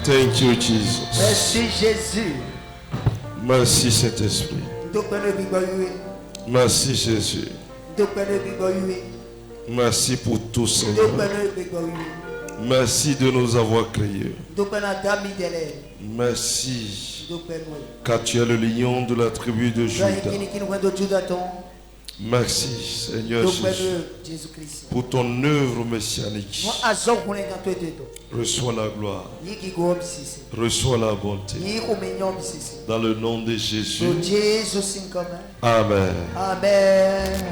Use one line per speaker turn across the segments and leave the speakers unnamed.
Thank you, Jesus.
Merci Jésus.
Merci Saint-Esprit. Merci Jésus. Merci pour tout, Seigneur. Merci de nous avoir créés. Merci car tu es le lion de la tribu de Juda. Merci Seigneur Jésus pour ton œuvre messianique. Reçois la gloire. Reçois la bonté. Dans le nom de Jésus. Amen.
Amen.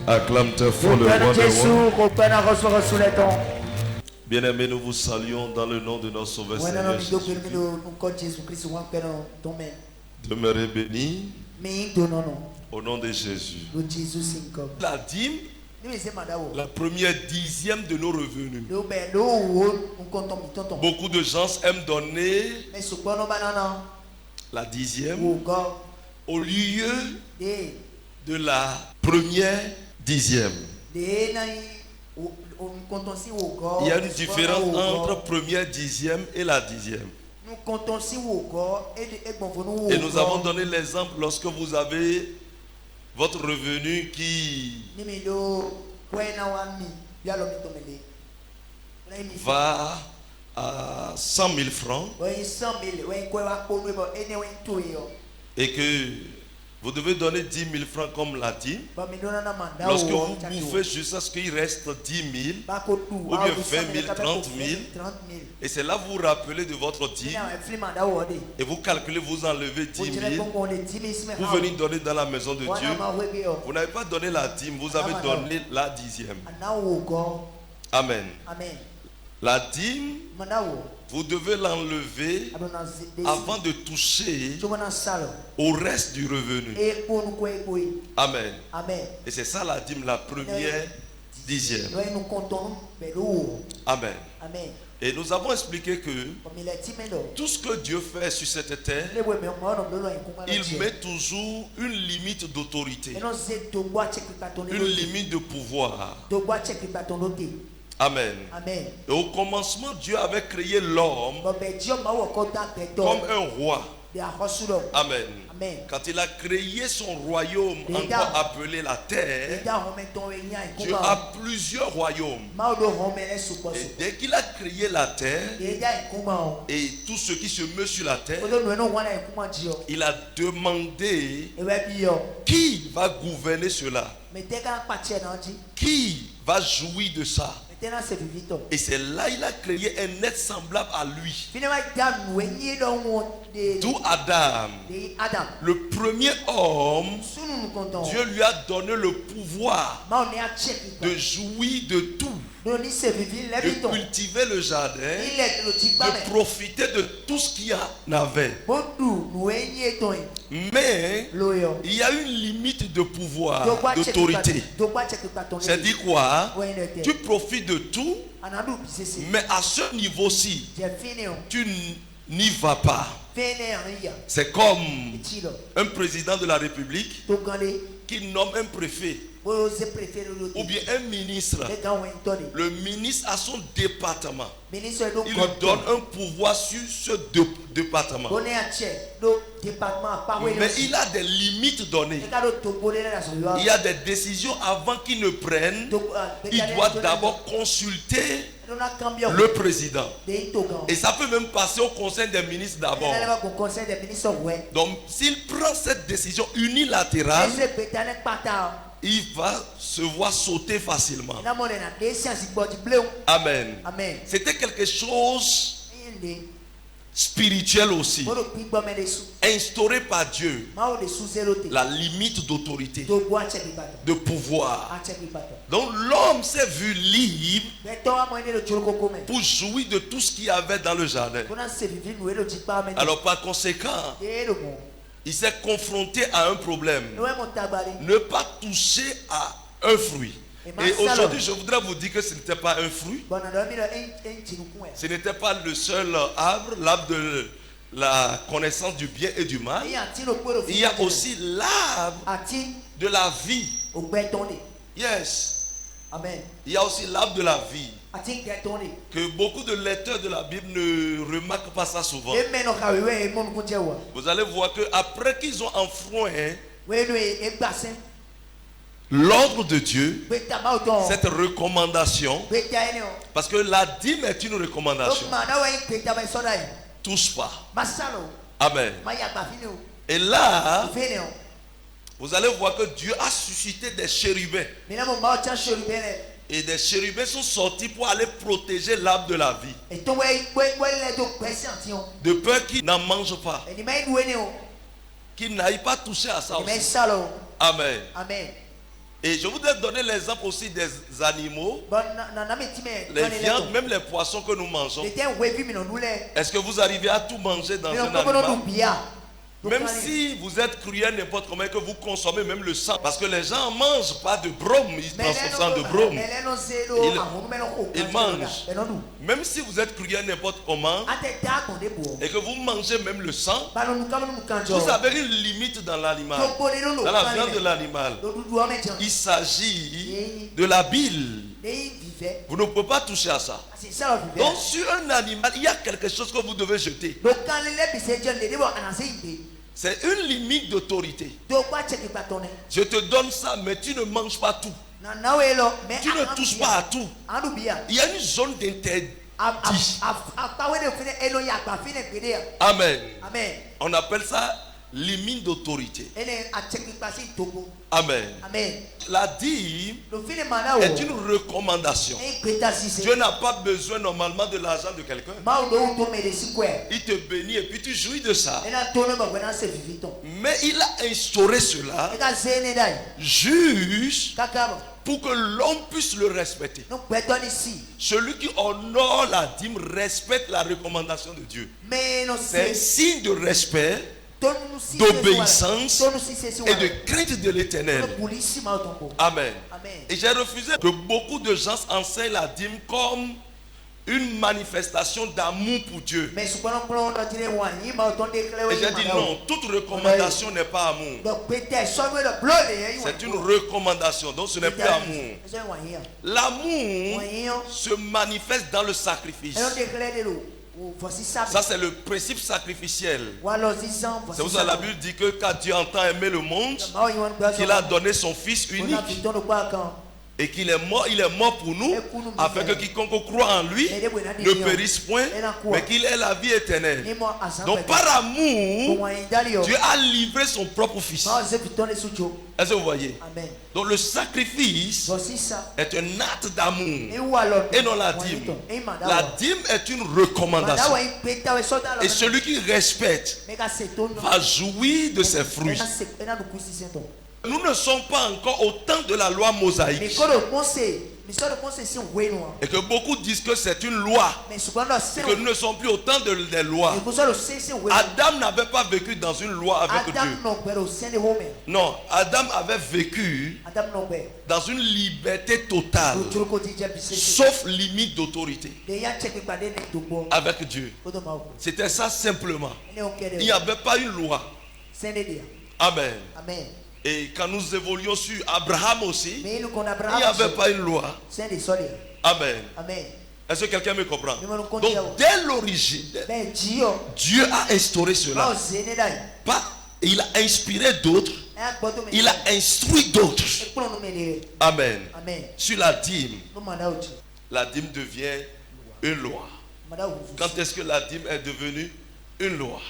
Acclame-toi fort le roi des rois. Bien-aimés, nous vous saluons dans le nom de notre Sauveur Seigneur Jésus. Demeurez bénis au nom de Jésus.
La dîme, la première dixième de nos revenus. Beaucoup de gens aiment donner la dixième au lieu de la première dixième. Il y a une différence entre première dixième et la dixième. Et nous avons donné l'exemple lorsque vous avez votre revenu qui va à 100 000 francs et que vous devez donner 10 000 francs comme la dîme. Lorsque vous bouffez jusqu'à ce qu'il reste 10 000 ou bien 20 000, 30 000, et c'est là que vous vous rappelez de votre dîme et vous calculez, vous enlevez 10 000, vous venez donner dans la maison de Dieu. Vous n'avez pas donné la dîme, vous avez donné la dixième. Amen. La dîme, vous devez l'enlever avant de toucher au reste du revenu. Amen. Et c'est ça la dîme, la première dixième. Amen. Et nous avons expliqué que tout ce que Dieu fait sur cette terre, il met toujours une limite d'autorité, une limite de pouvoir. Amen. Et au commencement, Dieu avait créé l'homme comme un roi. Amen. Quand il a créé son royaume, encore appelé la terre, Dieu a plusieurs royaumes. Et dès qu'il a créé la terre et tout ce qui se meut sur la terre, il a demandé qui va gouverner cela, qui va jouir de ça. Et c'est là qu'il a créé un être semblable à lui. D'où Adam, le premier homme. Dieu lui a donné le pouvoir de jouir de tout, de cultiver le jardin, de profiter de tout ce qu'il y en avait. Mais il y a une limite de pouvoir, d'autorité. C'est-à-dire quoi? Tu profites de tout, mais à ce niveau-ci, tu n'y vas pas. C'est comme un président de la République qui nomme un préfet ou bien un ministre. Le ministre a son département. Il lui donne un pouvoir sur ce département. Mais il a des limites données. Il y a des décisions avant qu'il ne prenne. Il doit d'abord consulter le président. Et ça peut même passer au conseil des ministres d'abord. Donc s'il prend cette décision unilatérale, il va se voir sauter facilement. Amen. C'était quelque chose spirituel aussi, instauré par Dieu, la limite d'autorité, de pouvoir. Donc l'homme s'est vu libre pour jouir de tout ce qu'il y avait dans le jardin. Alors par conséquent, il s'est confronté à un problème: ne pas toucher à un fruit. Et aujourd'hui, je voudrais vous dire que ce n'était pas un fruit. Ce n'était pas le seul arbre, l'arbre de la connaissance du bien et du mal. Il y a aussi l'arbre de la vie. Yes.
Amen.
Il y a aussi l'arbre de la vie. que beaucoup de lecteurs de la Bible ne remarquent pas ça souvent. Vous allez voir que après qu'ils ont enfreint l'ordre de Dieu, cette recommandation, parce que la dîme est une recommandation. Touche pas. Amen. Et là, vous allez voir que Dieu a suscité des chérubins. Et des chérubins sont sortis pour aller protéger l'arbre de la vie. De peur qu'ils n'en mangent pas. Qu'ils n'aillent pas toucher à ça aussi. Amen. Et je voudrais donner l'exemple aussi des animaux. Les viandes, même les poissons que nous mangeons. Est-ce que vous arrivez à tout manger dans un animal? Même si vous êtes cruel n'importe comment, que vous consommez même le sang. Parce que les gens ne mangent pas de brome, ils prennent son sang de brome. Ils mangent. Même si vous êtes cruel n'importe comment, et que vous mangez même le sang, vous avez une limite dans l'animal. Dans la viande de l'animal. Il s'agit de la bile. Vous ne pouvez pas toucher à ça. Donc sur un animal, il y a quelque chose que vous devez jeter. C'est une limite d'autorité. Je te donne ça, mais tu ne manges pas tout. Tu ne touches pas à tout. Il y a une zone d'interdit. Amen. On appelle ça limite d'autorité. Amen. La dîme est une recommandation. Dieu n'a pas besoin normalement de l'argent de quelqu'un. Il te bénit et puis tu jouis de ça. Mais il a instauré cela juste pour que l'homme puisse le respecter. Celui qui honore la dîme respecte la recommandation de Dieu. C'est un signe de respect, d'obéissance et de crainte de l'Éternel. Amen. Et j'ai refusé que beaucoup de gens enseignent la dîme comme une manifestation d'amour pour Dieu. Et j'ai dit non, toute recommandation n'est pas amour. C'est une recommandation, donc ce n'est plus amour. L'amour se manifeste dans le sacrifice. Ça c'est le principe sacrificiel. C'est pour ça que la Bible dit que quand Dieu entend aimer le monde, qu'il a donné son Fils unique. Et qu'il est mort, il est mort pour nous, afin que quiconque croit en lui ne périsse point, mais qu'il ait la vie éternelle. Donc par amour, Dieu a livré son propre Fils. Est-ce que vous voyez? Donc le sacrifice est un acte d'amour et non la dîme. La dîme est une recommandation. Et celui qui respecte va jouir de ses fruits. Nous ne sommes pas encore au temps de la loi mosaïque. Et que beaucoup disent que c'est une loi. Et que nous ne sommes plus au temps des lois. Adam n'avait pas vécu dans une loi avec Dieu. Non, Adam avait vécu dans une liberté totale. Sauf limite d'autorité. Avec Dieu. C'était ça simplement. Il n'y avait pas une loi. Amen. Et quand nous évoluons sur Abraham aussi, il n'y avait pas une loi. Amen. Est-ce que quelqu'un me comprend? Donc dès l'origine, Dieu a instauré cela. Il a inspiré d'autres. Il a instruit d'autres. Amen. Sur la dîme devient une loi. Quand est-ce que la dîme est devenue une loi?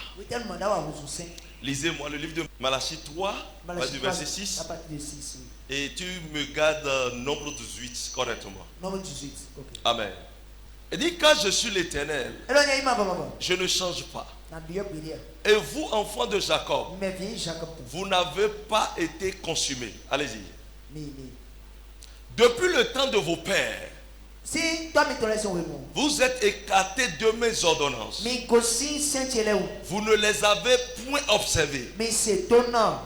Lisez-moi le livre de Malachie 3, du verset 6. Et tu me gardes nombre 18 correctement. Nombre 18. Okay. Amen. Il dit, quand je suis l'Éternel, je ne change pas. Et vous, enfants de Jacob, vous n'avez pas été consumés. Allez-y. Depuis le temps de vos pères, vous êtes écartés de mes ordonnances. Vous ne les avez point observées.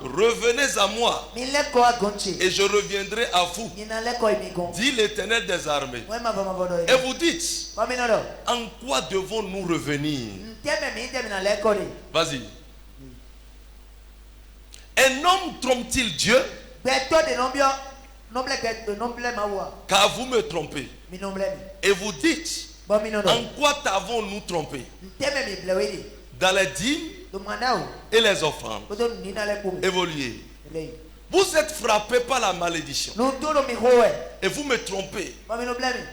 Revenez à moi et je reviendrai à vous, dit l'Éternel des armées. Et vous dites, en quoi devons-nous revenir? Vas-y. Un homme trompe-t-il Dieu? Car vous me trompez. Et vous dites, en quoi t'avons-nous trompé? Dans les dîmes et les offrandes. Évoluez. Vous êtes frappé par la malédiction. Et vous me trompez.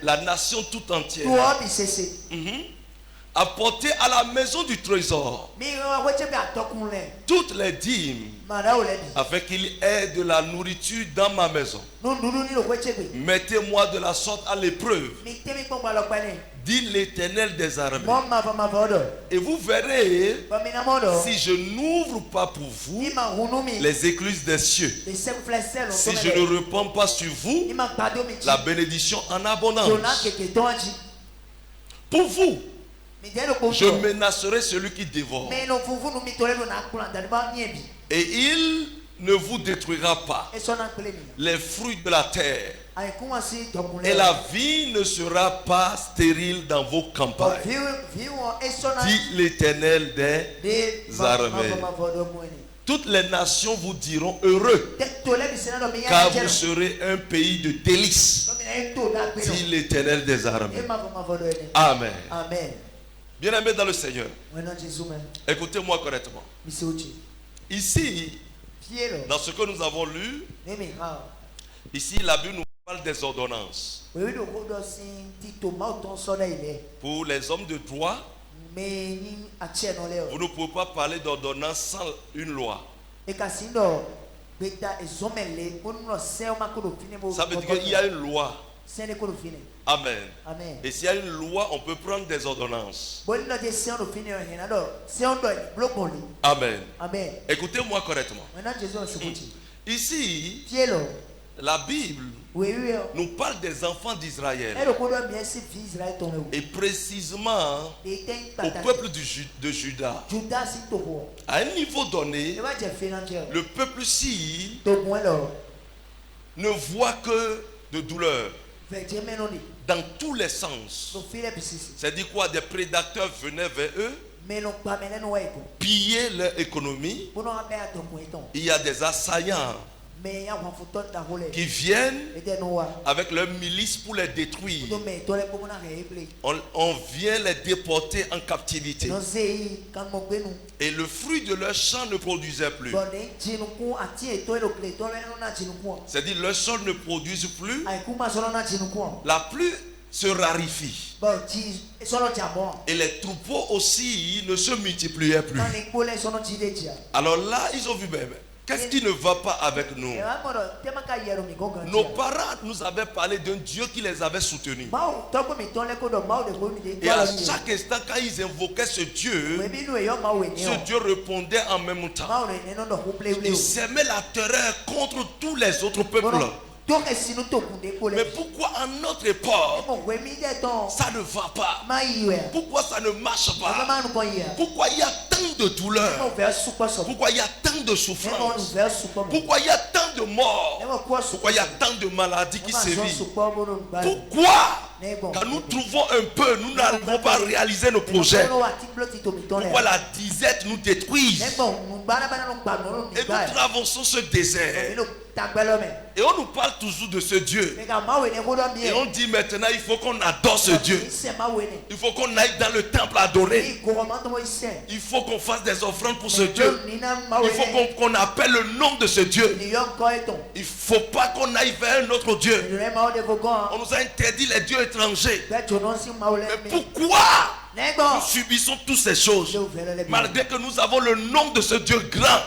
La nation tout entière. Apportez à la maison du trésor toutes les dîmes afin qu'il y ait de la nourriture dans ma maison. Mettez-moi de la sorte à l'épreuve, dit l'Éternel des armées. Et vous verrez si je n'ouvre pas pour vous les écluses des cieux, si je ne répands pas sur vous la bénédiction en abondance. Pour vous, je menacerai celui qui dévore. Et il ne vous détruira pas les fruits de la terre. Et la vie ne sera pas stérile dans vos campagnes, dit l'Éternel des armées. Toutes les nations vous diront heureux, car vous serez un pays de délices, dit l'Éternel des armées. Amen. Bien-aimés dans le Seigneur, écoutez-moi correctement. Ici, dans ce que nous avons lu, ici la Bible nous parle des ordonnances. Pour les hommes de droit, vous ne pouvez pas parler d'ordonnance sans une loi. Ça veut dire qu'il y a une loi. Amen. Et s'il y a une loi, on peut prendre des ordonnances. Amen. Écoutez-moi correctement. Ici, la Bible nous parle des enfants d'Israël. Et précisément au peuple de Juda. À un niveau donné, le peuple-ci ne voit que de douleur. Dans tous les sens. C'est-à-dire quoi? Des prédateurs venaient vers eux, pillaient leur économie. Il y a des assaillants qui viennent avec leurs milices pour les détruire. On vient les déporter en captivité. Et le fruit de leur champ ne produisait plus. C'est-à-dire leur sol ne produise plus. La pluie se raréfie. Et les troupeaux aussi ne se multipliaient plus. Alors là, ils ont vu même. Qu'est-ce qui ne va pas avec nous? Nos parents nous avaient parlé d'un Dieu qui les avait soutenus. Et à chaque instant, quand ils invoquaient ce Dieu répondait en même temps. Ils sèmaient la terreur contre tous les autres peuples. Mais pourquoi à notre époque ça ne va pas? Pourquoi ça ne marche pas? Pourquoi il y a tant de douleur? Pourquoi il y a tant de souffrance? Pourquoi il y a tant de morts? Pourquoi il y a tant de maladies qui sévissent? Pourquoi quand nous trouvons un peu, nous n'arrivons pas à réaliser nos projets? Pourquoi la disette nous détruit? Et nous traversons ce désert. Et on nous parle toujours de ce Dieu. Et on dit maintenant il faut qu'on adore ce Dieu. Il faut qu'on aille dans le temple adorer. Il faut qu'on fasse des offrandes pour ce Dieu. Il faut qu'on appelle le nom de ce Dieu. Il ne faut pas qu'on aille vers un autre Dieu. On nous a interdit les dieux étrangers. Mais pourquoi nous subissons toutes ces choses malgré que nous avons le nom de ce Dieu grand,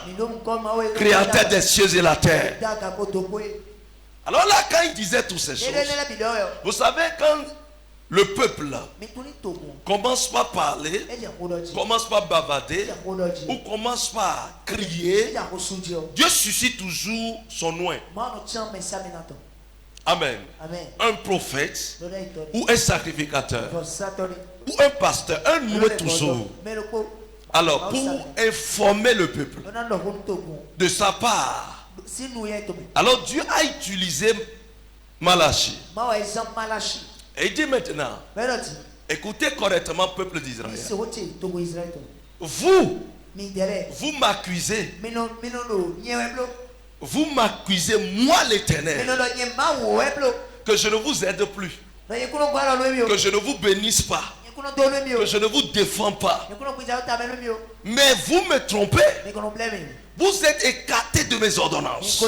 créateur des cieux et la terre? Alors là, quand il disait toutes ces choses, vous savez, quand le peuple commence par parler, commence par bavarder, ou commence par crier, Dieu suscite toujours son oint. Amen. Un prophète ou un sacrificateur ou un pasteur, un noué toujours. Alors, pour informer le peuple de sa part, alors Dieu a utilisé Malachie. Et il dit maintenant, écoutez correctement, peuple d'Israël. Vous m'accusez. Vous m'accusez, moi l'Éternel, que je ne vous aide plus. que je ne vous bénisse pas, que je ne vous défends pas. Mais vous me trompez. Vous êtes écartés de mes ordonnances.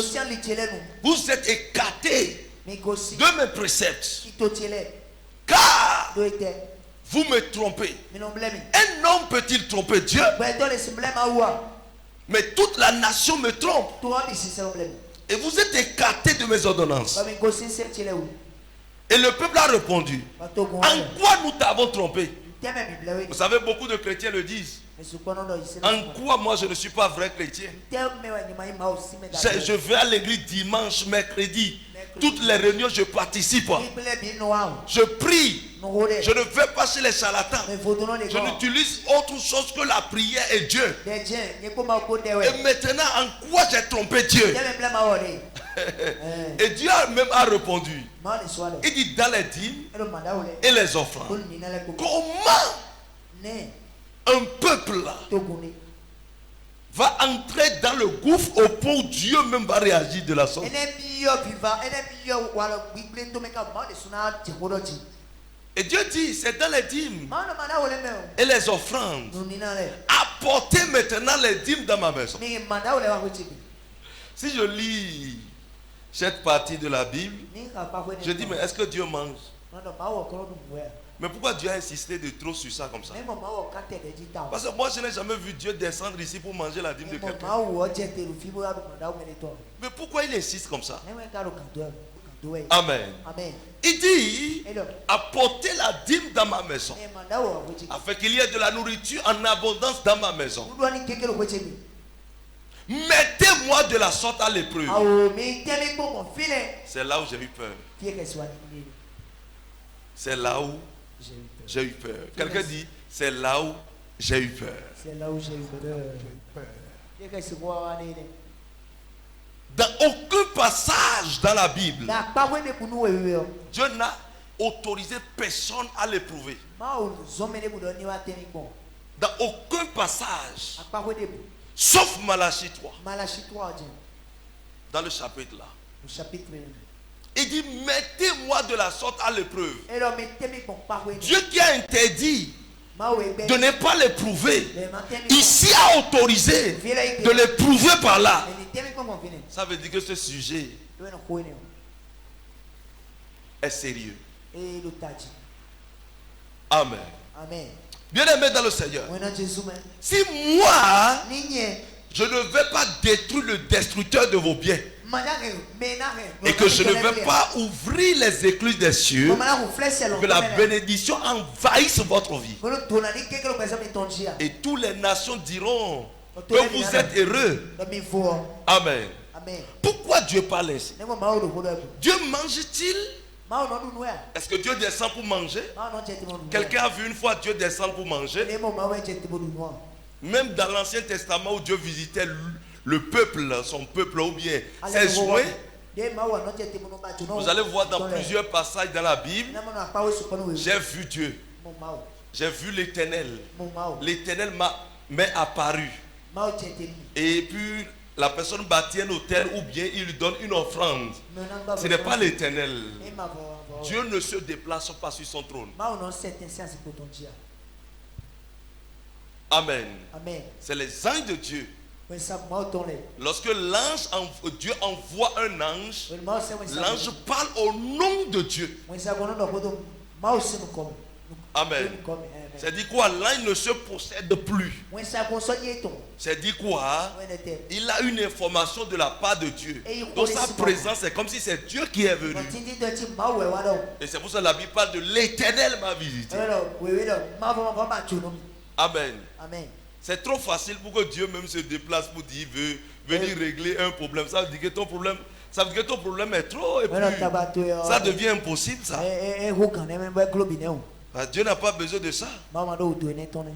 Vous êtes écartés de mes préceptes. Car vous me trompez. Un homme peut-il tromper Dieu? Mais toute la nation me trompe. Et vous êtes écartés de mes ordonnances. Et le peuple a répondu: en quoi nous t'avons trompé? Vous savez, beaucoup de chrétiens le disent. En quoi moi je ne suis pas vrai chrétien? Je vais à l'église dimanche, mercredi. Toutes les réunions je participe. Je prie. Je ne vais pas chez les charlatans. Je n'utilise autre chose que la prière et Dieu. Et maintenant, en quoi j'ai trompé Dieu? Et Dieu même a répondu. Il dit dans les dîmes et les offrandes. Comment un peuple va entrer dans le gouffre au point où Dieu même va réagir de la sorte? Et Dieu dit, c'est dans les dîmes et les offrandes. Apportez maintenant les dîmes dans ma maison. Si je lis cette partie de la Bible, je dis, mais est-ce que Dieu mange? Mais pourquoi Dieu a insisté de trop sur ça comme ça? Parce que moi je n'ai jamais vu Dieu descendre ici pour manger la dîme de quelqu'un. Mais pourquoi il insiste comme ça? Amen. Il dit, apportez la dîme dans ma maison, afin qu'il y ait de la nourriture en abondance dans ma maison. Mettez-moi de la sorte à l'épreuve. C'est là où j'ai eu peur. C'est là où j'ai eu peur. Quelqu'un dit, c'est là où j'ai eu peur.
C'est là où j'ai eu peur.
Dans aucun passage dans la Bible, Dieu n'a autorisé personne à l'éprouver. Dans aucun passage, sauf Malachie 3. Dans le chapitre là. Il dit, mettez-moi de la sorte à l'épreuve. Dieu qui a interdit de ne pas l'éprouver, ici a autorisé de l'éprouver par là. Ça veut dire que ce sujet est sérieux. Amen. Bien-aimé dans le Seigneur, si moi je ne vais pas détruire le destructeur de vos biens, et que je ne vais pas ouvrir les écluses des cieux, que la bénédiction envahisse votre vie, et toutes les nations diront que vous êtes heureux. Amen. Pourquoi Dieu parle ainsi? Dieu mange-t-il? Est-ce que Dieu descend pour manger? Quelqu'un a vu une fois Dieu descendre pour manger? Même dans l'Ancien Testament où Dieu visitait le peuple, son peuple ou bien ses jouets, vous allez voir dans plusieurs passages dans la Bible, j'ai vu Dieu, j'ai vu l'Éternel. L'Éternel m'est apparu. Et puis la personne bâtit un autel ou bien il lui donne une offrande. Ce n'est pas l'Éternel. Dieu ne se déplace pas sur son trône. Amen. C'est les anges de Dieu. Lorsque Dieu envoie un ange, l'ange parle au nom de Dieu. Amen. C'est dit quoi? L'ange ne se possède plus. C'est dit quoi? Il a une information de la part de Dieu. Donc sa présence, c'est comme si c'est Dieu qui est venu. Et c'est pour ça que la Bible parle de l'Éternel m'a visité. Amen. C'est trop facile pour que Dieu même se déplace pour dire veut venir régler un problème. Ça veut dire que ton problème est trop et puis ça devient impossible ça. Dieu n'a pas besoin de ça.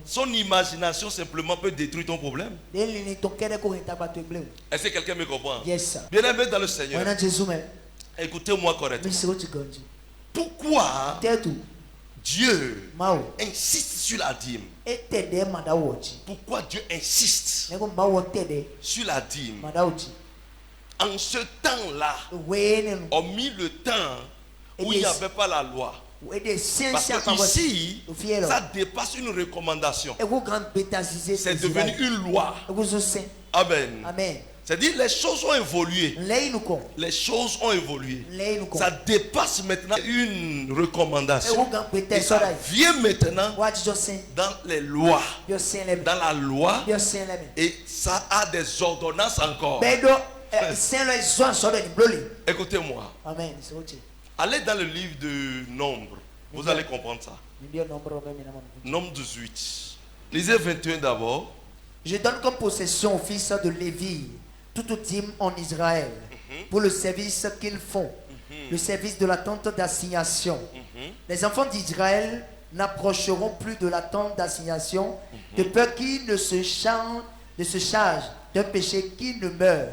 Son imagination simplement peut détruire ton problème. Est-ce que quelqu'un me comprend? Bien-aimé dans le Seigneur, écoutez-moi correctement. Pourquoi Dieu insiste sur la dîme? Pourquoi Dieu insiste sur la dîme? En ce temps-là, hormis le temps où il n'y avait pas la loi, Parce que ici, ça dépasse une recommandation. C'est devenu une loi. Amen.
Amen.
C'est-à-dire les choses ont évolué. Les choses ont évolué. Ça dépasse maintenant une recommandation. Et ça vient maintenant dans les lois. Dans la loi. Et ça a des ordonnances encore. Écoutez-moi. Allez dans le livre de Nombre. Vous allez comprendre ça. Nombre 18. Lisez 21 d'abord.
Je donne comme possession aux fils de Lévi toute dîme en Israël pour le service qu'ils font, le service de la tente d'assignation. Les enfants d'Israël n'approcheront plus de la tente d'assignation de peur qu'ils ne se chargent d'un péché qui ne meurt.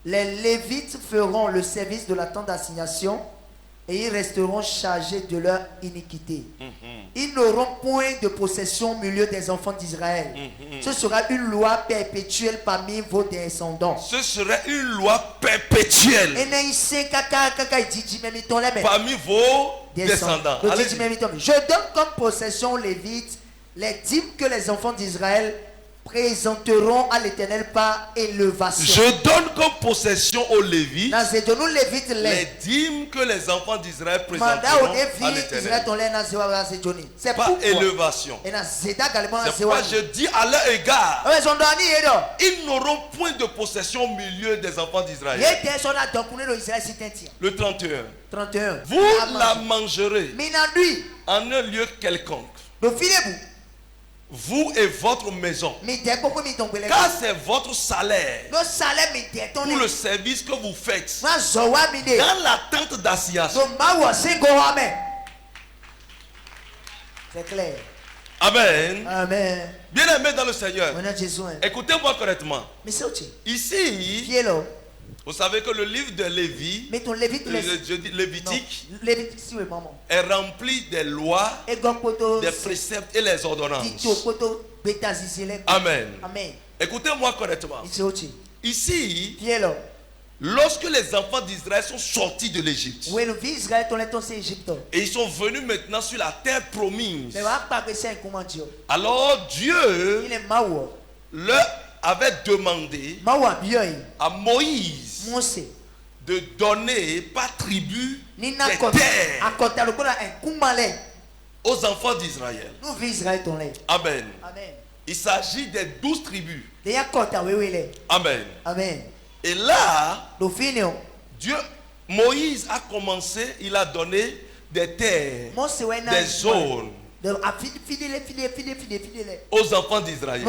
Les Lévites feront le service de la tente d'assignation et ils resteront chargés de leur iniquité. Ils n'auront point de possession au milieu des enfants d'Israël. Ce sera une loi perpétuelle parmi vos descendants.
Ce serait une loi perpétuelle parmi vos descendants.
Je donne comme possession aux Lévites les dîmes que les enfants d'Israël présenteront à l'Éternel par élévation.
Je donne comme possession aux Lévites les dîmes que les enfants d'Israël présenteront à l'Éternel par élévation. C'est pourquoi je dis à leur égard, ils n'auront point de possession au milieu des enfants d'Israël. Le 31. Vous la mangerez en un lieu quelconque, vous et votre maison, car c'est votre salaire pour le service que vous faites dans la tente d'assignation.
C'est clair.
Amen.
Amen.
Bien aimé dans le Seigneur, écoutez-moi correctement. Ici, vous savez que le livre de Lévi, Lévitique, est rempli des lois, des préceptes et les ordonnances. Amen. Écoutez-moi correctement. Ici, lorsque les enfants d'Israël sont sortis de l'Égypte et ils sont venus maintenant sur la terre promise, alors Dieu leur avait demandé à Moïse de donner par tribu des terres aux enfants d'Israël. Amen. Il s'agit des 12 tribus. Amen. Et là, Moïse a commencé, il a donné des terres, des zones aux enfants d'Israël.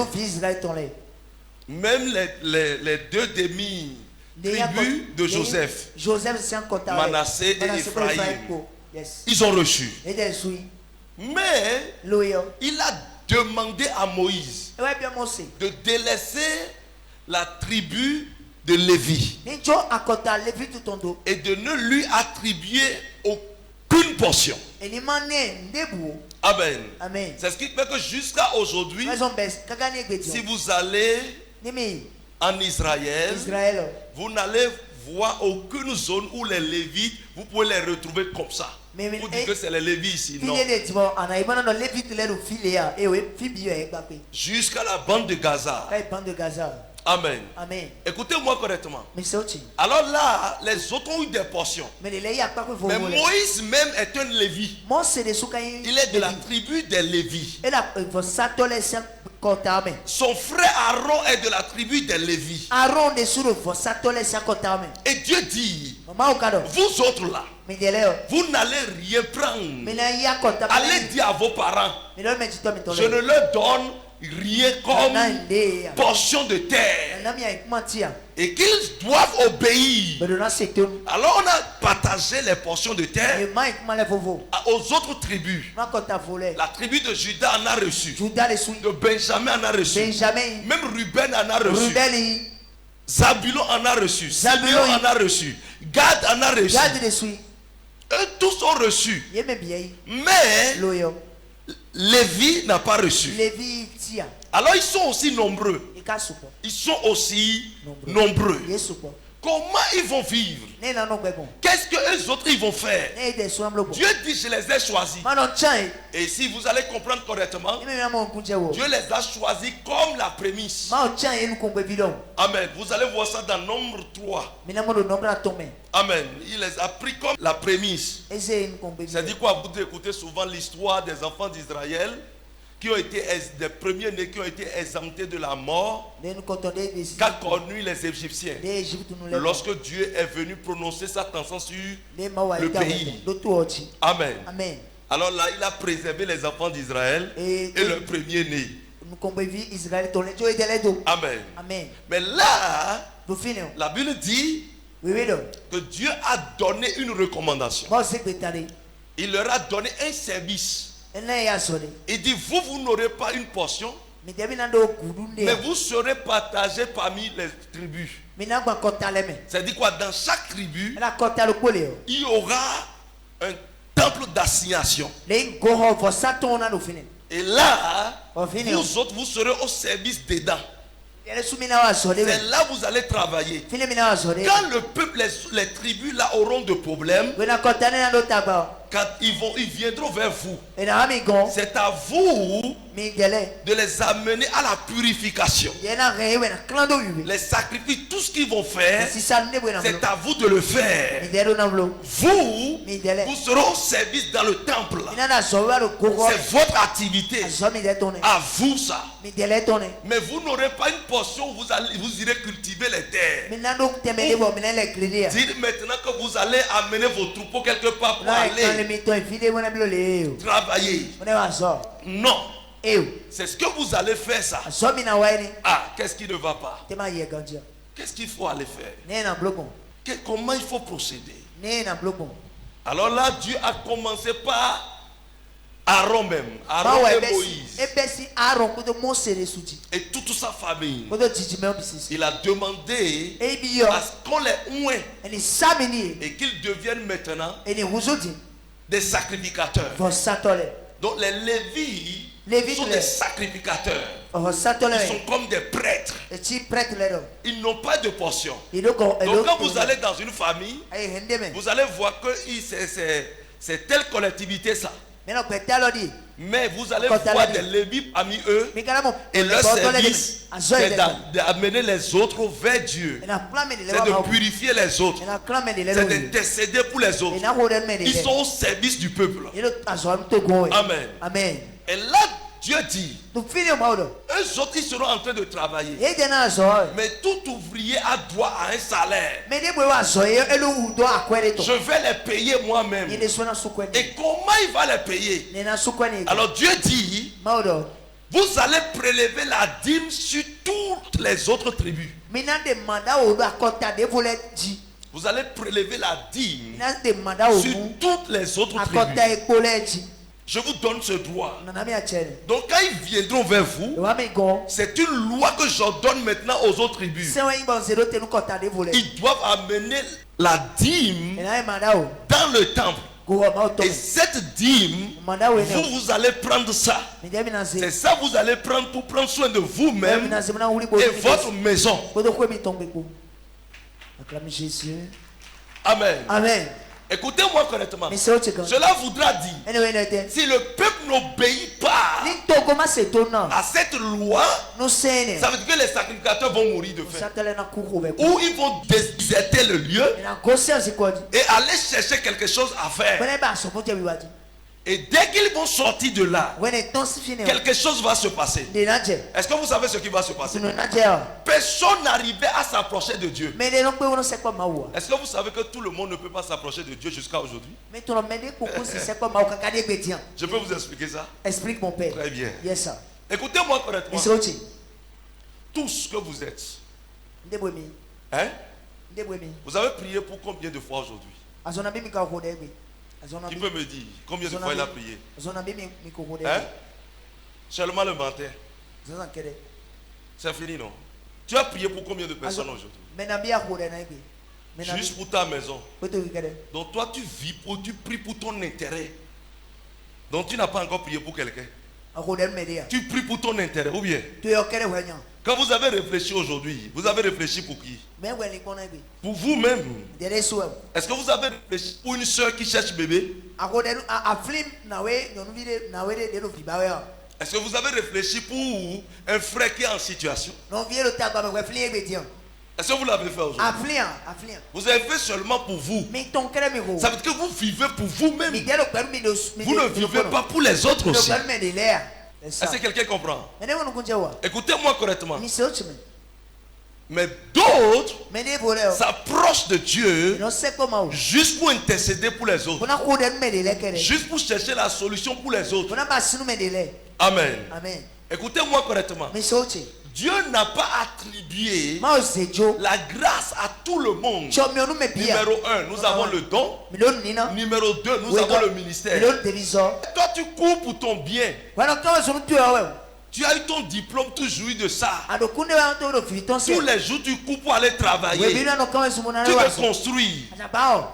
Même les deux demi-tribus de Joseph, Manassé et Ephraïm, ils ont reçu. Mais il a demandé à Moïse de délaisser la tribu de Lévi et de ne lui attribuer aucune portion. Amen. C'est ce qui fait que jusqu'à aujourd'hui, si vous allez en Israël, vous n'allez voir aucune zone où les Lévites, vous pouvez les retrouver comme ça. Vous dites que c'est les Lévites ici. Non. Jusqu'à la bande de Gaza. Amen. Écoutez-moi correctement. Alors là, les autres ont eu des portions. Mais Moïse même est un Lévi. Il est de la tribu des Lévis. Son frère Aaron est de la tribu des Lévis. Et Dieu dit, vous autres là, vous n'allez rien prendre. Allez dire à vos parents, je ne leur donne rien comme portion de terre et qu'ils doivent obéir. Alors on a partagé les portions de terre aux autres tribus. La tribu de Juda en a reçu, de Benjamin en a reçu, même Ruben en a reçu, Zabulon en a reçu, Simeon en a reçu, Gad en a reçu. Eux tous ont reçu, mais Lévi n'a pas reçu. Alors ils sont aussi nombreux. Ils sont aussi nombreux. Comment ils vont vivre? Qu'est-ce que les autres ils vont faire? Dieu dit je les ai choisis. Et si vous allez comprendre correctement, Dieu les a choisis comme la prémisse. Amen. Vous allez voir ça dans Nombre 3. Amen. Il les a pris comme la prémisse. C'est-à-dire quoi? Vous écoutez souvent l'histoire des enfants d'Israël qui ont été des premiers-nés qui ont été exemptés de la mort qu'a connu les Égyptiens lorsque Dieu est venu prononcer sa tension sur le pays. Amen. Alors là, il a préservé les enfants d'Israël et le premier-né. Amen. Mais là, la Bible dit que Dieu a donné une recommandation. Il leur a donné un service. Il dit, vous n'aurez pas une portion, mais vous serez partagés parmi les tribus. C'est-à-dire quoi? Dans chaque tribu, il y aura un temple d'assignation. Et là, vous autres, vous serez au service dedans. C'est là où vous allez travailler. Quand le peuple, les tribus là auront de problèmes, quand ils viendront vers vous, c'est à vous de les amener à la purification. Les sacrifices, tout ce qu'ils vont faire, c'est à vous de le faire. Vous serez au service dans le temple. C'est votre activité. À vous ça. Mais vous n'aurez pas une portion où vous irez cultiver les terres. Dites maintenant que vous allez amener vos troupeaux quelque part pour aller travailler. Non. C'est ce que vous allez faire ça. Ah, qu'est-ce qui ne va pas? Qu'est-ce qu'il faut aller faire? Comment il faut procéder? Alors là, Dieu a commencé par Aaron même, Aaron et Moïse, et toute sa famille. Il a demandé à ce qu'on les oint et qu'ils deviennent maintenant des sacrificateurs. Donc les Lévites sont des sacrificateurs. Ils sont comme des prêtres. Ils n'ont pas de portion. Donc quand vous allez dans une famille, vous allez voir que c'est telle collectivité ça. Mais vous allez voir des Lévites parmi eux, et leur service c'est d'amener les autres vers Dieu, c'est de purifier les autres, c'est d'intercéder pour les autres. Ils sont au service du peuple. Amen. Et là Dieu dit, eux autres ils seront en train de travailler, mais tout ouvrier a droit à un salaire. Je vais les payer moi-même. Et comment il va les payer? Alors Dieu dit, vous allez prélever la dîme sur toutes les autres tribus. Vous allez prélever la dîme sur toutes les autres tribus. Je vous donne ce droit. Donc quand ils viendront vers vous, c'est une loi que j'ordonne maintenant aux autres tribus. Ils doivent amener la dîme dans le temple. Et cette dîme, vous allez prendre ça. C'est ça vous allez prendre pour prendre soin de vous-même et votre maison. Amen.
Amen.
Écoutez-moi correctement. Cela voudra dire, si le peuple n'obéit pas à cette loi, ça veut dire que les sacrificateurs vont mourir de faim. Ou ils vont déserter le lieu et aller chercher quelque chose à faire. Et dès qu'ils vont sortir de là, quelque chose va se passer. Est-ce que vous savez ce qui va se passer? Personne n'arrivait à s'approcher de Dieu. Est-ce que vous savez que tout le monde ne peut pas s'approcher de Dieu jusqu'à aujourd'hui? Je peux vous expliquer ça?
Explique mon père.
Très bien.
Yes, sir.
Écoutez-moi correctement. Tout ce que vous êtes. Hein? Vous avez prié pour combien de fois aujourd'hui? Qui peut me dire combien de fois il a prié? Hein? Seulement le matin. C'est fini, non? Tu as prié pour combien de personnes aujourd'hui? Juste pour ta maison. Donc toi tu pries pour ton intérêt. Donc tu n'as pas encore prié pour quelqu'un. Tu pries pour ton intérêt ou bien? Quand vous avez réfléchi aujourd'hui, vous avez réfléchi pour qui? Pour vous-même. Est-ce que vous avez réfléchi pour une soeur qui cherche bébé? Est-ce que vous avez réfléchi pour un frère qui est en situation? Est-ce que vous l'avez fait aujourd'hui? Vous avez fait seulement pour vous. Ça veut dire que vous vivez pour vous-même. Vous ne vivez pas pour les autres aussi. Est-ce que quelqu'un comprend? Écoutez-moi correctement. Mais d'autres s'approchent de Dieu juste pour intercéder pour les autres. Juste pour chercher la solution pour les autres. Amen. Écoutez-moi correctement. Dieu n'a pas attribué la grâce à tout le monde. Numéro 1, nous avons le don. Numéro 2, nous avons le ministère. Toi, tu cours pour ton bien. Tu as eu ton diplôme, tu jouis de ça. Tous les jours, tu cours pour aller travailler. Tu veux construire.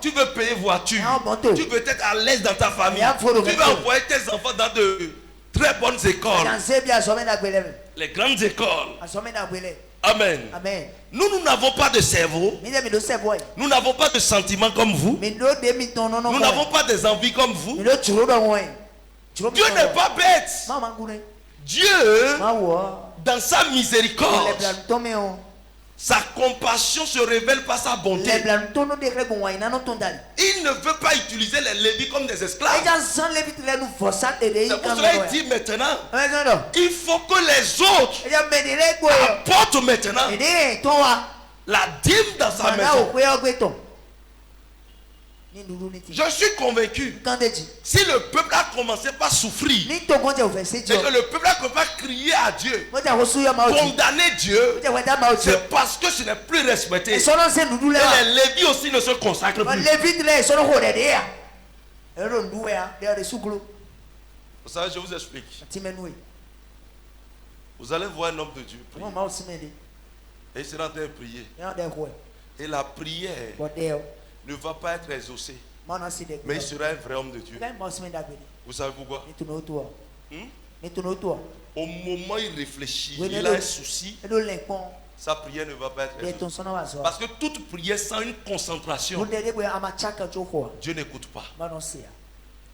Tu veux payer voiture. Tu veux être à l'aise dans ta famille. Tu veux envoyer tes enfants dans de très bonnes écoles. Les grandes écoles. Amen. Nous n'avons pas de cerveau. Nous n'avons pas de sentiments comme vous. Nous n'avons pas des envies comme vous. Dieu n'est pas bête. Dieu, dans sa miséricorde, sa compassion se révèle par sa bonté. Il ne veut pas utiliser les Lévites comme des esclaves. C'est pour cela qu'il dit maintenant, il faut que les autres apportent maintenant la dîme dans sa maison. Je suis convaincu, si le peuple a commencé par souffrir et que le peuple a commencé par crier à Dieu, condamner Dieu, c'est parce que ce n'est plus respecté. Et les Lévites aussi ne se consacrent plus. Vous savez, je vous explique. Vous allez voir un homme de Dieu prier. Et il sera en train de prier. Et la prière ne va pas être exaucé, mais il sera un vrai homme de Dieu. Vous savez pourquoi? Au moment où il réfléchit, il a un souci, sa prière ne va pas être exaucée. Parce que toute prière sans une concentration, Dieu n'écoute pas.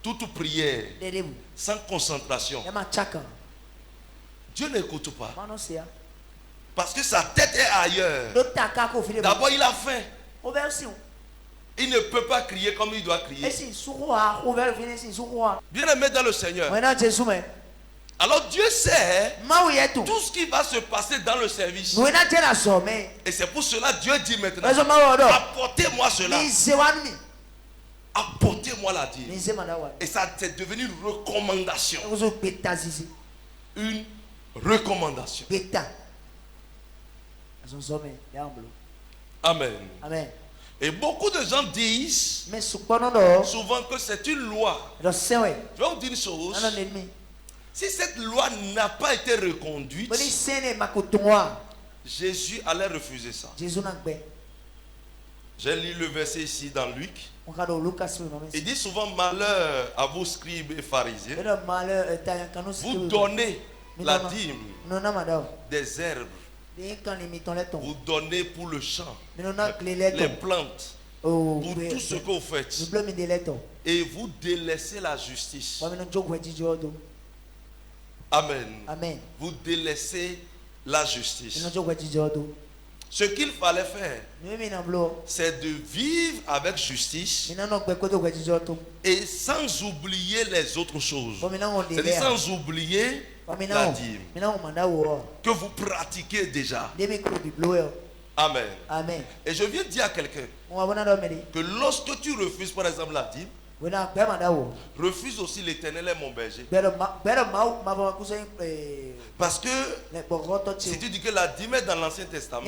Toute prière sans concentration, Dieu n'écoute pas. Parce que sa tête est ailleurs. D'abord, il a faim. Il ne peut pas crier comme il doit crier. Bien aimé dans le Seigneur. Alors Dieu sait tout ce qui va se passer dans le service. Et c'est pour cela que Dieu dit maintenant, apportez-moi cela. Apportez-moi la dîme. Et ça c'est devenu une recommandation. Une recommandation. Amen. Et beaucoup de gens disent souvent que c'est une loi. Je vais vous dire une chose. Si cette loi n'a pas été reconduite, Jésus allait refuser ça. J'ai lu le verset ici dans Luc. Il dit souvent malheur à vous scribes et pharisiens. Vous donnez la dîme des herbes. Vous donnez pour le champ, les plantes, pour tout ce que vous faites. Et vous délaissez la justice. Amen. Vous délaissez la justice. Ce qu'il fallait faire, c'est de vivre avec justice et sans oublier les autres choses. C'est-à-dire sans oublier la dîme que vous pratiquez déjà. Amen. Et je viens dire à quelqu'un que lorsque tu refuses par exemple la dîme, refuse aussi l'Éternel est mon berger. Parce que si tu dis que la dîme est dans l'Ancien Testament,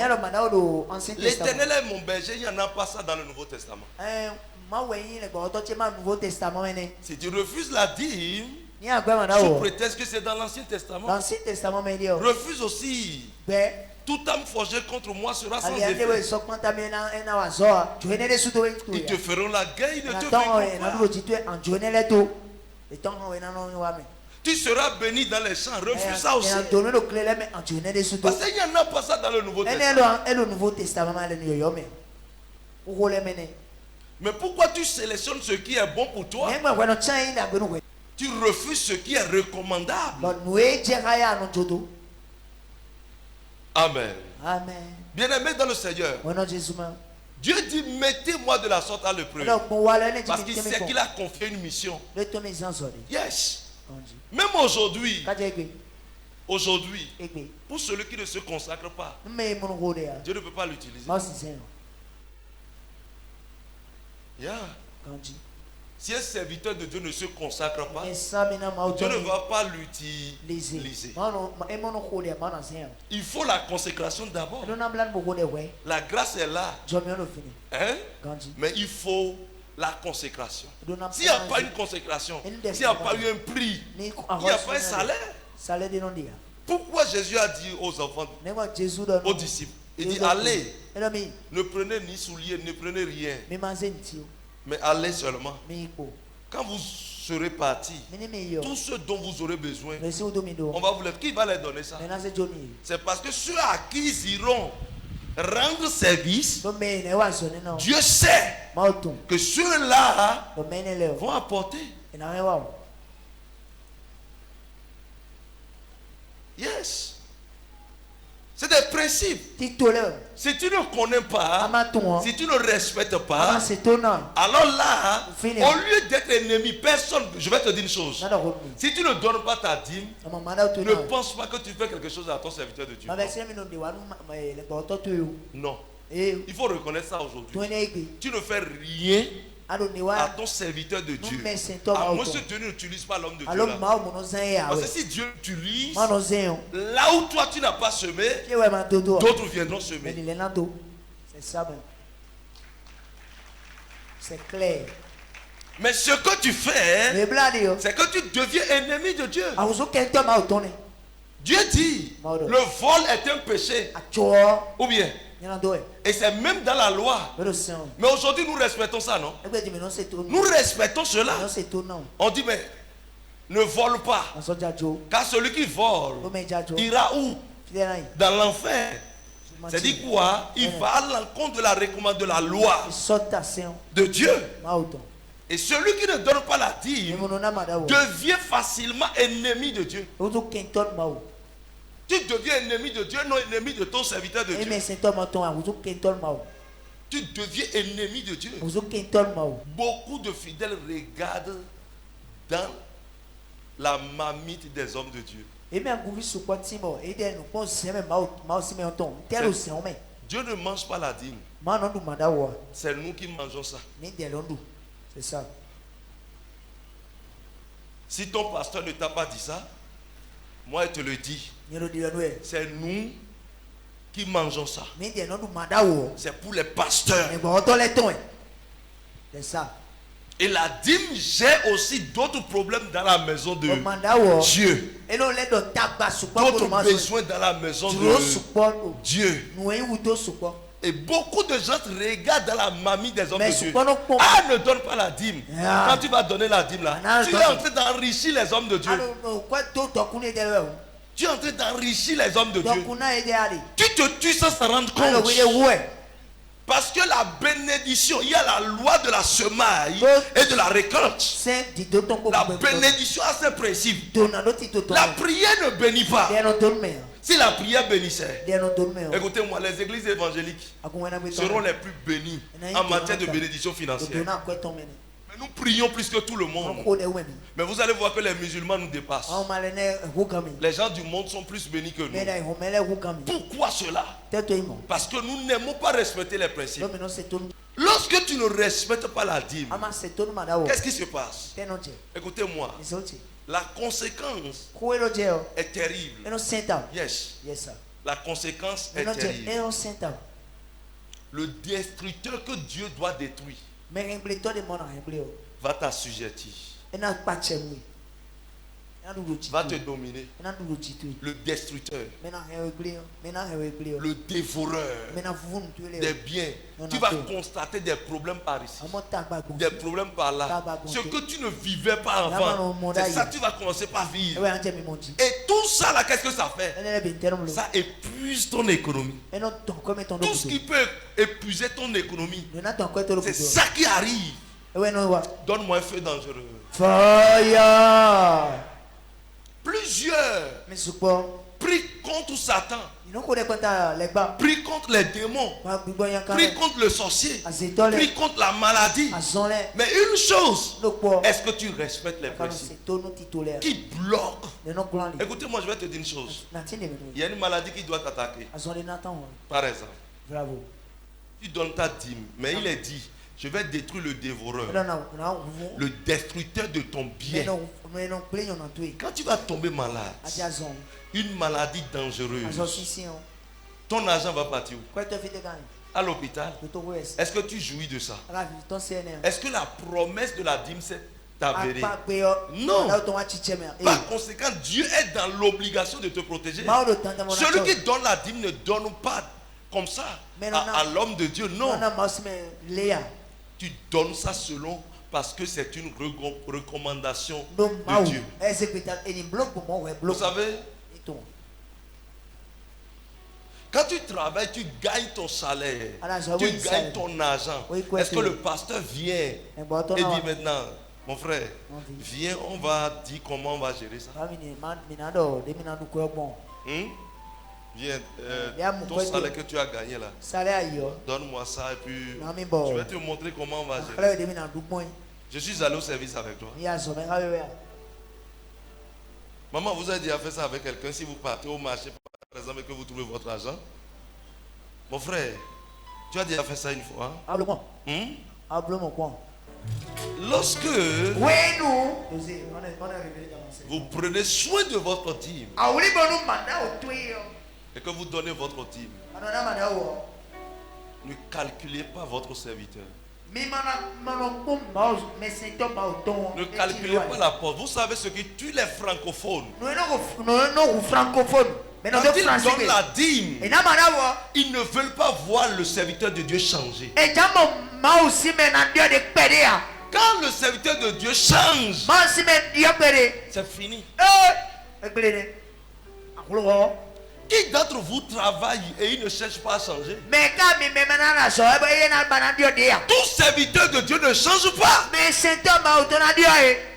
l'Éternel est mon berger, il n'y en a pas ça dans le Nouveau Testament. Si tu refuses la dîme sous prétexte que c'est dans l'Ancien Testament, refuse aussi. Toute âme forgée contre moi sera sans effet. Ils te feront la guerre, ils ne te vaincront pas. Tu seras béni dans les champs. Refuse ça aussi. Parce qu'il n'y en a pas ça dans le Nouveau Testament. Mais pourquoi tu sélectionnes ce qui est bon pour toi? Tu refuses ce qui est recommandable. Amen.
Amen.
Bien-aimé dans le Seigneur, Dieu dit, mettez-moi de la sorte à l'épreuve. Parce qu'il sait qu'il a confié une mission. Yes. Même aujourd'hui, pour celui qui ne se consacre pas, Dieu ne peut pas l'utiliser. Yeah. Si un serviteur de Dieu ne se consacre pas, Dieu ne va pas l'utiliser. Il faut la consécration d'abord. La grâce est là. Hein? Mais il faut la consécration. S'il n'y a pas une consécration, s'il n'y a pas eu un prix, il n'y a pas un salaire. Pourquoi Jésus a dit aux enfants, aux disciples, il dit, allez, ne prenez ni souliers, ne prenez rien. Mais allez seulement. Quand vous serez partis, tout ce dont vous aurez besoin, on va vous le... Qui va les donner ça? C'est parce que ceux à qui ils iront rendre service, Dieu sait que ceux-là vont apporter. Yes. C'est des principes. Si tu ne connais pas, si tu ne respectes pas, alors là, au lieu d'être ennemi, personne, je vais te dire une chose. Si tu ne donnes pas ta dîme, ne pense pas que tu fais quelque chose à ton serviteur de Dieu. Non. Il faut reconnaître ça aujourd'hui. Tu ne fais rien à ton serviteur de Dieu, à moins que Dieu n'utilise pas l'homme de Dieu là. Parce que si Dieu l'utilise, là où toi tu n'as pas semé, d'autres viendront semer.
C'est ça même. C'est clair.
Mais ce que tu fais, c'est que tu deviens ennemi de Dieu. Dieu dit, le vol est un péché. Ou bien, et c'est même dans la loi. Mais aujourd'hui nous respectons ça, non? Nous respectons cela. On dit, mais ne vole pas, car celui qui vole ira où? Dans l'enfer. C'est dit quoi? Il va à l'encontre de la recommandation de la loi de Dieu. Et celui qui ne donne pas la dîme devient facilement ennemi de Dieu. Tu deviens ennemi de Dieu, non ennemi de ton serviteur de Dieu. Tu deviens ennemi de Dieu. Beaucoup de fidèles regardent dans la marmite des hommes de Dieu. Dieu ne mange pas la dîme. C'est nous qui mangeons ça.
C'est ça.
Si ton pasteur ne t'a pas dit ça, moi je te le dis. C'est nous qui mangeons ça. C'est pour les pasteurs.
C'est ça.
Et la dîme gère aussi d'autres problèmes dans la maison de Dieu. D'autres besoins dans la maison de Dieu. Et beaucoup de gens regardent dans la mamie des hommes de Dieu. Ah, ne donne pas la dîme. Quand tu vas donner la dîme là, tu es en train d'enrichir les hommes de Dieu. Tu es en train d'enrichir les hommes de Dieu. Tu te tues sans s'en rendre compte. Parce que la bénédiction, il y a la loi de la semaille et de la récolte. La bénédiction a ses principes. La prière ne bénit pas. Si la prière bénissait, écoutez-moi, les églises évangéliques seront les plus bénies en matière de bénédiction financière. Mais nous prions plus que tout le monde. Mais vous allez voir que les musulmans nous dépassent. Les gens du monde sont plus bénis que nous. Pourquoi cela? Parce que nous n'aimons pas respecter les principes. Lorsque tu ne respectes pas la dîme, qu'est-ce qui se passe? Écoutez-moi, la conséquence est terrible. Yes. La conséquence est terrible. Le destructeur que Dieu doit détruire va t'assujettir. va te dominer. Le destructeur, le dévoreur des biens. Tu vas constater des problèmes par ici, des problèmes par là. Ce que tu ne vivais pas avant, c'est ça que tu vas commencer par vivre. Et tout ça là, qu'est-ce que ça fait? Ça épuise ton économie. Tout ce qui peut épuiser ton économie, c'est ça qui arrive. Donne-moi un feu dangereux.
Fire.
Plusieurs prient contre Satan, prient contre les démons, prient contre le sorcier, prient contre la maladie. Mais une chose, est-ce que tu respectes les principes qui bloquent? Écoutez-moi, je vais te dire une chose. Il y a une maladie qui doit t'attaquer. Par exemple, tu donnes ta dîme, mais il est dit: je vais détruire le dévoreur, le destructeur de ton bien. Quand tu vas tomber malade, une maladie dangereuse, ton argent va partir où? À l'hôpital. Est-ce que tu jouis de ça? Est-ce que la promesse de la dîme s'est avérée? Non. Par conséquent, Dieu est dans l'obligation de te protéger. Celui qui donne la dîme ne donne pas comme ça à l'homme de Dieu. Non. Tu donnes ça selon, parce que c'est une recommandation de Dieu. Vous savez, quand tu travailles, tu gagnes ton salaire, tu gagnes ton argent. Est-ce que le pasteur vient et dit maintenant: mon frère, viens, on va dire comment on va gérer ça? Viens, ton salaire que tu as gagné là, donne-moi ça et puis je vais te montrer comment on va gérer. Je suis allé au service avec toi. Maman, vous avez déjà fait ça avec quelqu'un? Si vous partez au marché par exemple et que vous trouvez votre argent, mon frère, tu as déjà fait ça une fois? Lorsque vous prenez soin de votre dîme et que vous donnez votre dîme, ne calculez pas votre serviteur. Ne calculez pas la porte. Vous savez ce qui tue les francophones? Quand ils donnent la dîme, ils ne veulent pas voir le serviteur de Dieu changer. Quand le serviteur de Dieu change, c'est fini. Qui d'entre vous travaille et il ne cherche pas à changer? Tout serviteur de Dieu ne change pas.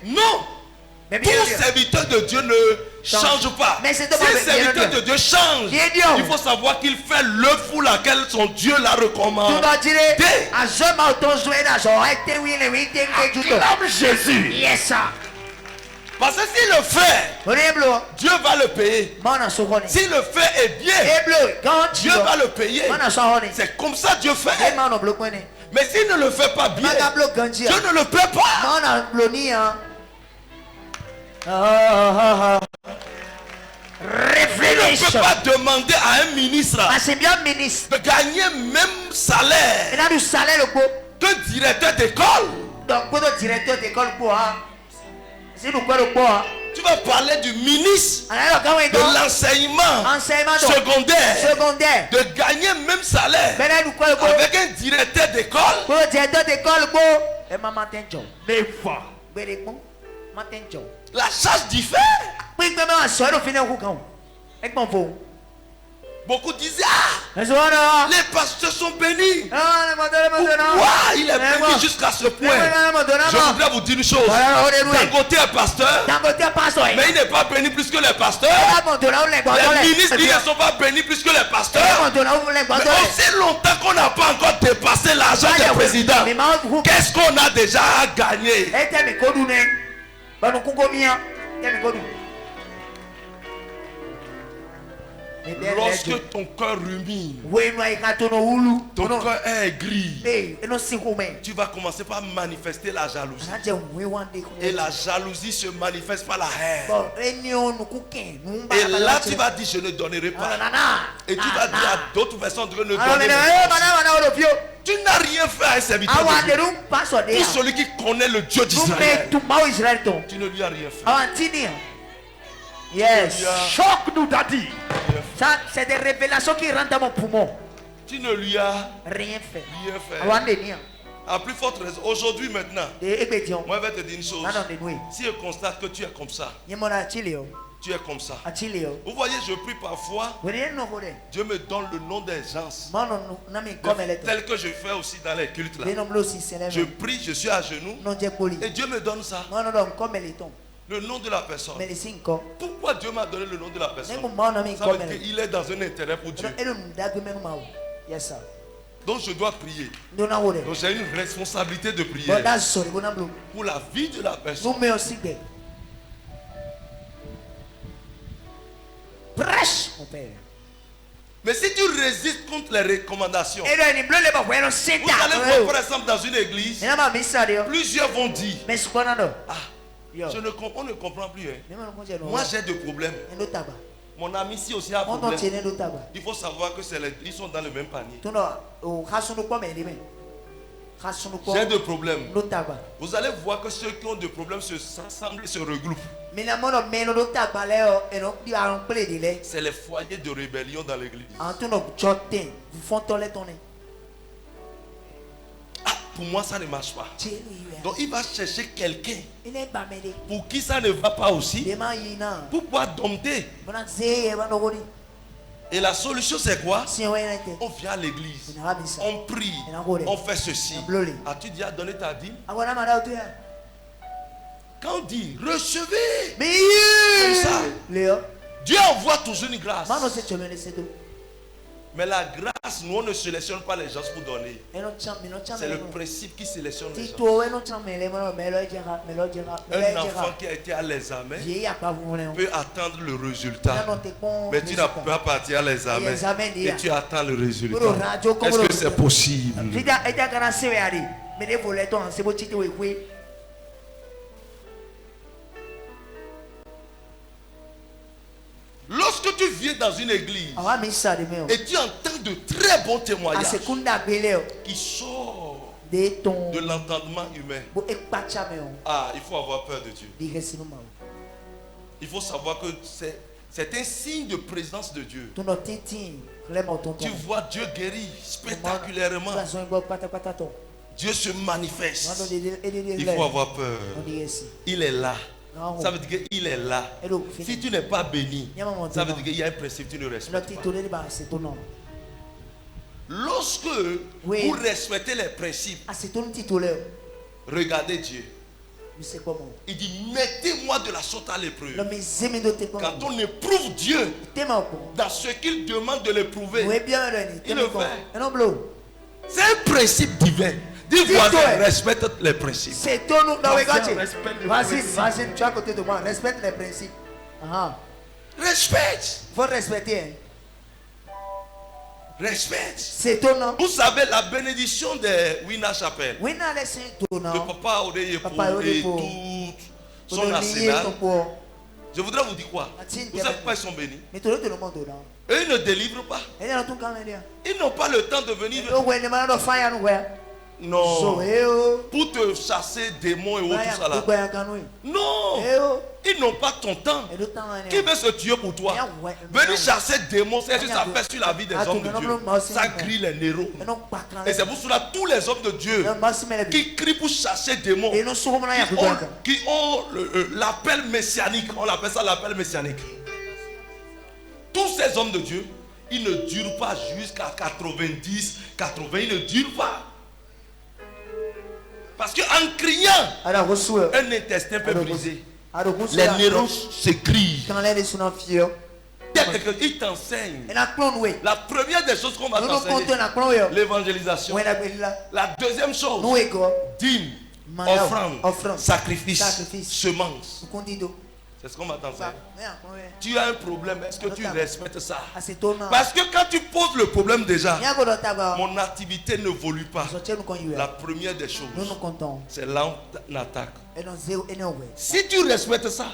Non. Tout serviteur de Dieu ne change pas. Si le serviteur de Dieu change, il faut savoir qu'il fait l'œuvre pour laquelle son Dieu l'a recommandé. Acclame Jésus. Yes, parce que s'il le fait, Dieu va le payer. S'il le fait est bien, Dieu va le payer. C'est comme ça Dieu fait. Mais s'il ne le fait pas bien, Dieu ne le paie pas. Il ne peut pas demander à un ministre de gagner même salaire qu'un directeur d'école. Tu vas parler du ministre de l'enseignement secondaire de gagner même salaire avec un directeur d'école. La charge diffère. Beaucoup disaient: les pasteurs sont bénis. Pourquoi il est béni jusqu'à ce point? Je voudrais vous dire une chose. Dangote est pasteur, mais il n'est pas béni plus que les pasteurs. Les ministres, ils ne sont pas bénis plus que les pasteurs. Mais aussi longtemps qu'on n'a pas encore dépassé l'argent des présidents, qu'est-ce qu'on a déjà gagné? Lorsque ton cœur rumine, ton cœur est gris, tu vas commencer par manifester la jalousie. Et la jalousie se manifeste par la haine. Et là tu vas dire: je ne donnerai pas. Et tu vas dire à d'autres personnes: je ne donnerai pas. Tu n'as rien fait à un serviteur de Dieu. Pour celui qui connaît le Dieu d'Israël, tu ne lui as rien fait.
Yes.
Choque-nous, Daddy.
Ça, c'est des révélations qui rentrent dans mon poumon.
Tu ne lui as
rien fait.
À plus forte raison, aujourd'hui maintenant, moi je vais te dire une chose. Si je constate que tu es comme ça, tu es comme ça. Vous voyez, je prie parfois, Dieu me donne le nom des gens, tel que je fais aussi dans les cultes là. Je prie, je suis à genoux, et Dieu me donne ça. Le nom de la personne. Pourquoi Dieu m'a donné le nom de la personne? Ça veut dire qu'il est dans un intérêt pour Dieu. Donc je dois prier. Donc j'ai une responsabilité de prier pour la vie de la personne.
Prêche, mon père.
Mais si tu résistes contre les recommandations, vous allez voir par exemple dans une église, plusieurs vont dire, on ne comprend plus. Moi j'ai des problèmes. Mon ami ici aussi a un problème. Il faut savoir que ils sont dans le même panier. J'ai des problèmes. Vous allez voir que ceux qui ont des problèmes s'assemblent et se regroupent. C'est les foyers de rébellion dans l'église. Pour moi ça ne marche pas. Donc il va chercher quelqu'un pour qui ça ne va pas aussi, pour pouvoir dompter. Et la solution c'est quoi? On vient à l'église, on prie, on fait ceci. As-tu déjà donné ta dîme? Quand on dit recevez comme ça, Dieu envoie toujours une grâce. Mais la grâce, nous on ne sélectionne pas les gens pour donner. C'est le principe qui sélectionne les gens. Un enfant qui a été à l'examen peut attendre le résultat. Mais tu n'as pas parti à l'examen et tu attends le résultat. Est-ce que c'est possible? Lorsque tu viens dans une église et tu entends de très bons témoignages qui sortent de l'entendement humain, il faut avoir peur de Dieu. Il faut savoir que c'est un signe de présence de Dieu. Tu vois Dieu guérir spectaculairement. Dieu se manifeste. Il faut avoir peur. Il est là. Ça veut dire qu'il est là. Si tu n'es pas béni, ça veut dire qu'il y a un principe que tu ne respectes pas. Lorsque vous respectez les principes, regardez Dieu. Il dit, mettez-moi de la sorte à l'épreuve. Quand on éprouve Dieu dans ce qu'il demande de l'éprouver, il le fait. C'est un principe divin. Dis voisin, respecte les principes.
C'est ton nom. Vas-y, tu es à côté de moi. Respecte les principes.
Respecte.
Il faut respecter.
Respecte.
C'est ton nom.
Vous savez la bénédiction de Wina Chapelle. De Papa Odeyepo et tout son arsenal. Je voudrais vous dire quoi? Vous savez pourquoi ils sont bénis? Eux, ils ne délivrent pas. Ils n'ont pas le temps de venir. Non. Pour te chasser démons et autres, tout ça là. Non. Ils n'ont pas ton temps. Qui veut se tuer pour toi? Venir chasser démons, c'est que ça fait sur la vie des hommes de Dieu. Ça grille les neurones. Et c'est pour cela tous les hommes de Dieu qui crient pour chasser démons, qui ont l'appel messianique. On appelle ça l'appel messianique. Tous ces hommes de Dieu, ils ne durent pas jusqu'à 90, 80. Ils ne durent pas. Parce qu'en criant, un intestin peut briser. Les neurones s'écrivent. Il t'enseigne. La première des choses qu'on va t'enseigner, l'évangélisation. La deuxième chose, dîme, offrande, sacrifice, semence. C'est ce qu'on va t'enseigner. Tu as un problème, est-ce que tu respectes ça? Parce que quand tu poses le problème déjà, mon activité n'évolue pas. La première des choses, c'est là où on attaque. Si tu respectes ça,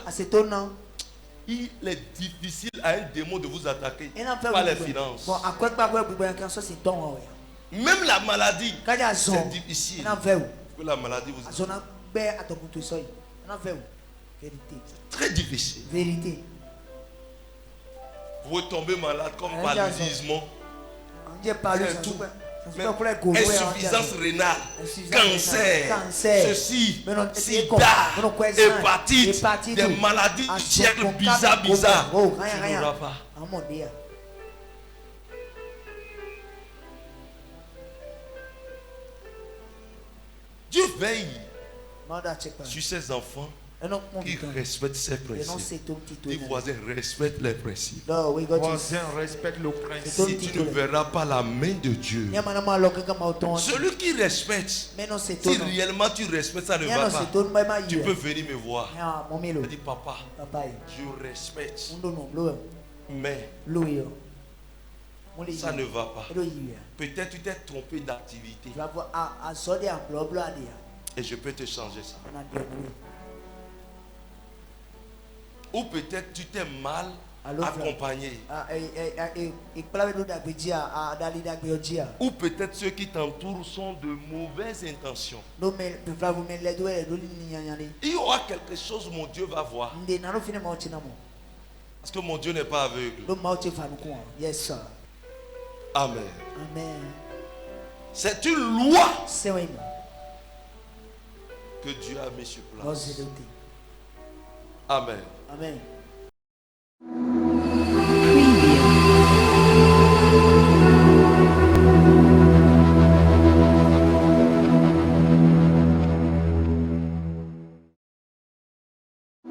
il est difficile à un démon de vous attaquer par les finances. Même la maladie, c'est difficile. Que la maladie vous attaque. Très difficile.
Vérité.
Vous tombez malade comme paludisme.
C'est tout.
Insuffisance rénale, cancer, ceci, sida, hépatite, des maladies du siècle bizarres. Tu n'auras pas. Dieu veille sur ses enfants qui respectent ses principes. Les voisins respectent les principes.
Voisins respectent le principe.
Si tu ne verras pas la main de Dieu, celui qui respecte, si réellement tu respectes, ça ne va pas. Tu peux venir me voir. Je dis, papa, je respecte. Mais ça ne va pas. Peut-être tu t'es trompé d'activité. Et je peux te changer ça. Ou peut-être tu t'es mal accompagné. Ou peut-être ceux qui t'entourent sont de mauvaises intentions. Il y aura quelque chose, mon Dieu va voir. Parce que mon Dieu n'est pas aveugle.
Yes, sir.
Amen.
Amen.
C'est une loi que Dieu a mis sur place. Amen.
Amen.